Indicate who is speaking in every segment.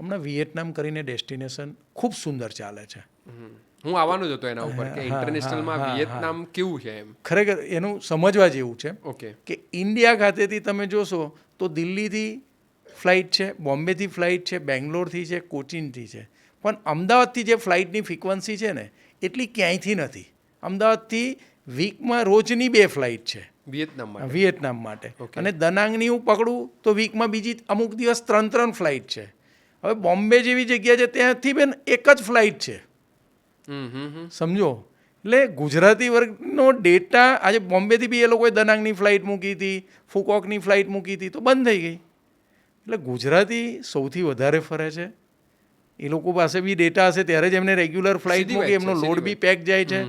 Speaker 1: હમણાં વિયેટનામ કરીને ડેસ્ટિનેશન ખૂબ સુંદર ચાલે છે.
Speaker 2: હું આવવાનો જ હતો એના ઉપર કે ઇન્ટરનેશનલમાં વિયેતનામ કેવું છે એમ.
Speaker 1: ખરેખર એનું સમજવા જેવું છે
Speaker 2: ઓકે.
Speaker 1: કે ઇન્ડિયા ખાતેથી તમે જોશો તો દિલ્હીથી ફ્લાઇટ છે, બોમ્બેથી ફ્લાઇટ છે, બેંગ્લોરથી છે, કોચીનથી છે, પણ અમદાવાદથી જે ફ્લાઇટની ફ્રિકવન્સી છે ને એટલી ક્યાંયથી નથી. અમદાવાદથી વીકમાં રોજની 2 ફ્લાઇટ છે વિયેતનામ માટે. અને દનાંગની હું પકડું તો વીકમાં બીજી અમુક દિવસ 3 ફ્લાઇટ છે. હવે બોમ્બે જેવી જગ્યા છે ત્યાંથી બેન એક જ ફ્લાઇટ છે. સમજો. એટલે ગુજરાતી વર્ગનો ડેટા આજે બોમ્બેથી બી એ લોકોએ દનાંગની ફ્લાઇટ મૂકી હતી, ફુકોકની ફ્લાઇટ મૂકી હતી તો બંધ થઈ ગઈ. એટલે ગુજરાતી સૌથી વધારે ફરે છે. એ લોકો પાસે બી ડેટા હશે ત્યારે જ એમને રેગ્યુલર ફ્લાઇટ મૂકી, એમનો લોડ બી પેક જાય છે.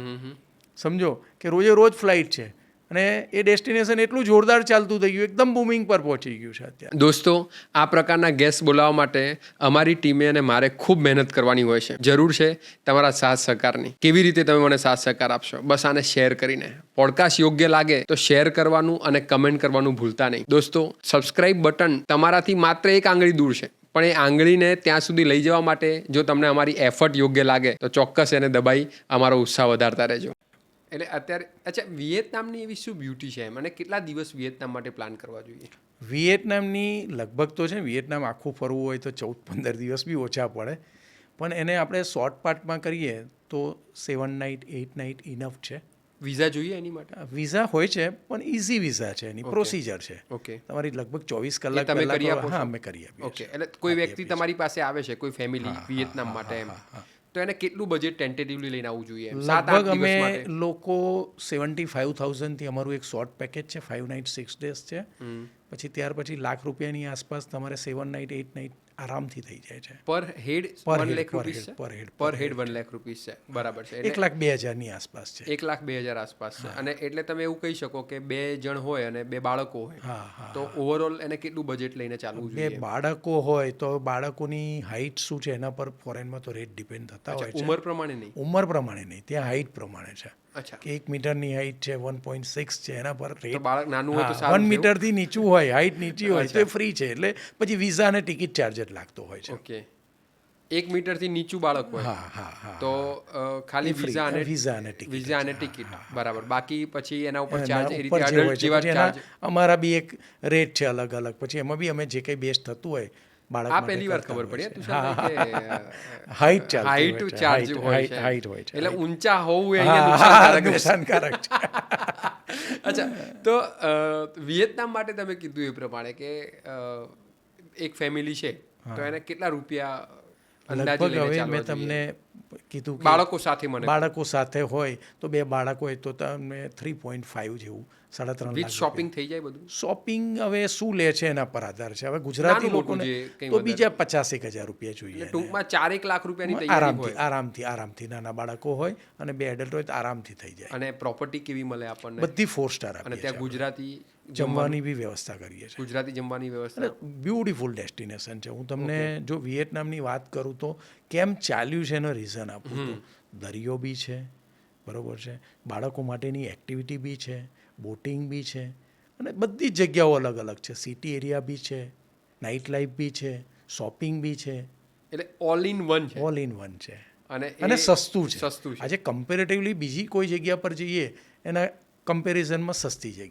Speaker 1: સમજો કે રોજે રોજ ફ્લાઇટ છે અને એ ડેસ્ટિનેશન એટલું જોરદાર ચાલતું થઈ ગયું, એકદમ બૂમિંગ પર પહોંચી ગયું છે અત્યારે.
Speaker 2: દોસ્તો, આ પ્રકારના ગેસ્ટ બોલાવવા માટે અમારી ટીમે અને મારે ખૂબ મહેનત કરવાની હોય છે. જરૂર છે તમારા સાથ સહકારની. કેવી રીતે તમે મને સાથ સહકાર આપશો? બસ આને શેર કરીને. પોડકાસ્ટ યોગ્ય લાગે તો શેર કરવાનું અને કમેન્ટ કરવાનું ભૂલતા નહીં. દોસ્તો, સબસ્ક્રાઇબ બટન તમારાથી માત્ર 1 આંગળી દૂર છે, પણ એ આંગળીને ત્યાં સુધી લઈ જવા માટે જો તમને અમારી એફર્ટ યોગ્ય લાગે તો ચોક્કસ એને દબાઈ અમારો ઉત્સાહ વધારતા રહેજો. એટલે અત્યારે અચ્છા, વિયેતનામની એવી શું બ્યુટી છે એમ, અને કેટલા દિવસ વિયેતનામ માટે પ્લાન કરવા જોઈએ?
Speaker 1: વિયેતનામની લગભગ તો છે વિયેતનામ આખું ફરવું હોય તો 14-15 દિવસ બી ઓછા પડે, પણ એને આપણે શોર્ટ પાર્ટમાં કરીએ તો 7 નાઇટ 8 નાઇટ ઇનફ છે.
Speaker 2: વિઝા જોઈએ એની માટે?
Speaker 1: વિઝા હોય છે પણ ઇઝી વિઝા છે, એની પ્રોસિજર છે.
Speaker 2: ઓકે.
Speaker 1: તમારી લગભગ 24 કલાક
Speaker 2: તમે કરી આપો?
Speaker 1: હા, અમે કરી આપીએ.
Speaker 2: ઓકે. એટલે કોઈ વ્યક્તિ તમારી પાસે આવે છે, કોઈ ફેમિલી વિયેતનામ માટે એમ, તો એને કેટલું બજેટ ટેન્ટેટિવલી લઈને આવવું જોઈએ?
Speaker 1: લગભગ અમે લોકો 75,000 થી અમારું એક શોર્ટ પેકેજ છે, 5 નાઇટ 6 ડેઝ છે. પછી ત્યાર પછી ₹1,00,000 આસપાસ તમારે 7 નાઇટ 8 નાઇટ આરામથી થઈ જાય છે.
Speaker 2: પર હેડ 1 લાખ રૂપીસ છે?
Speaker 1: પર હેડ
Speaker 2: પર હેડ 1 લાખ રૂપીસ છે. બરાબર છે.
Speaker 1: 1,02,000 આસપાસ છે.
Speaker 2: 1,02,000 આસપાસ છે. અને એટલે તમે એવું કહી શકો કે 2 જણ હોય અને 2 બાળકો હોય, તો ઓવરઓલ એને કેટલું બજેટ લઈને ચાલવું જોઈએ?
Speaker 1: 2 બાળકો હોય તો બાળકોની હાઇટ શું છે એના પર ફોરેનમાં તો રેટ ડિપેન્ડ થતા હોય છે.
Speaker 2: ઉંમર પ્રમાણે નહીં?
Speaker 1: ઉંમર પ્રમાણે નહીં, ત્યાં હાઇટ પ્રમાણે છે.
Speaker 2: અચ્છા.
Speaker 1: કે 1 મીટરની હાઇટ છે, 1.6 છે, એના પર રેટ.
Speaker 2: બાળક નાનું હોય તો સારું.
Speaker 1: 1 મીટરથી નીચું હોય, હાઇટ નીચી હોય તો એ ફ્રી છે. એટલે પછી વિઝા અને ટિકિટ ચાર્જ જ લાગતો હોય છે.
Speaker 2: ઓકે. 1 મીટરથી નીચું બાળક હોય તો ખાલી વિઝા અને ટિકિટ. બરાબર. બાકી પછી એના ઉપર ચાર્જ એ રીતે અડલ્ટ જેવા ચાર્જ?
Speaker 1: અમારા બી એક રેટ છે અલગ અલગ. પછી એમાં બી અમે જે કંઈ બેસ્ટ થતું હોય બાળક.
Speaker 2: આ પહેલી વાર ખબર પડી
Speaker 1: હાઇટ
Speaker 2: ચાર્જ હોય છે. એટલે ઊંચા હોવું એ
Speaker 1: નુકસાનકારક છે.
Speaker 2: અચ્છા, તો વિયેતનામ માટે તમે કીધું એ પ્રમાણે કે એક ફેમિલી છે તો એને કેટલા રૂપિયા અંદાજે લઈને ચાલવા જોઈએ?
Speaker 1: મેં તમને કીધું કે બાળકો સાથે હોય તો 2 બાળક હોય તો તમને 3.5 જેવું, 3.5 લાખ.
Speaker 2: શોપિંગ થઈ જાય બધું?
Speaker 1: શોપિંગ હવે શું લે છે એના પર આધાર છે. હવે ગુજરાતી લોકોને તો બીજા 50,000 રૂપિયા જોઈએ.
Speaker 2: ટૂંકમાં 4-1 લાખ રૂપિયાની તૈયારી હોય
Speaker 1: આરામથી. નાના બાળકો હોય અને 2 એડલ્ટ હોય તો આરામથી થઈ જાય.
Speaker 2: અને પ્રોપર્ટી કેવી મળે આપણને?
Speaker 1: બધી 4 સ્ટાર આપીએ.
Speaker 2: અને ત્યાં ગુજરાતી
Speaker 1: જમવાની બી વ્યવસ્થા કરીએ છીએ.
Speaker 2: ગુજરાતી જમવાની વ્યવસ્થા.
Speaker 1: બ્યુટીફુલ ડેસ્ટિનેશન છે. હું તમને જો વિયેતનામની વાત કરું તો કેમ ચાલ્યું છે એનો રીઝન આપું તો દરિયો બી છે, બરોબર છે, બાળકો માટેની એક્ટિવિટી બી છે, બોટિંગ બી છે, અને બધી જ જગ્યાઓ અલગ અલગ છે. સિટી એરિયા બી છે, નાઇટ લાઈફ બી છે, શોપિંગ બી છે.
Speaker 2: એટલે ઓલ ઇન વન છે.
Speaker 1: ઓલ ઇન વન છે. અને સસ્તું છે.
Speaker 2: સસ્તું છે.
Speaker 1: આજે કમ્પેરેટિવલી બીજી કોઈ જગ્યા પર જઈએ એના કમ્પેરિઝનમાં સસ્તી જગ્યા.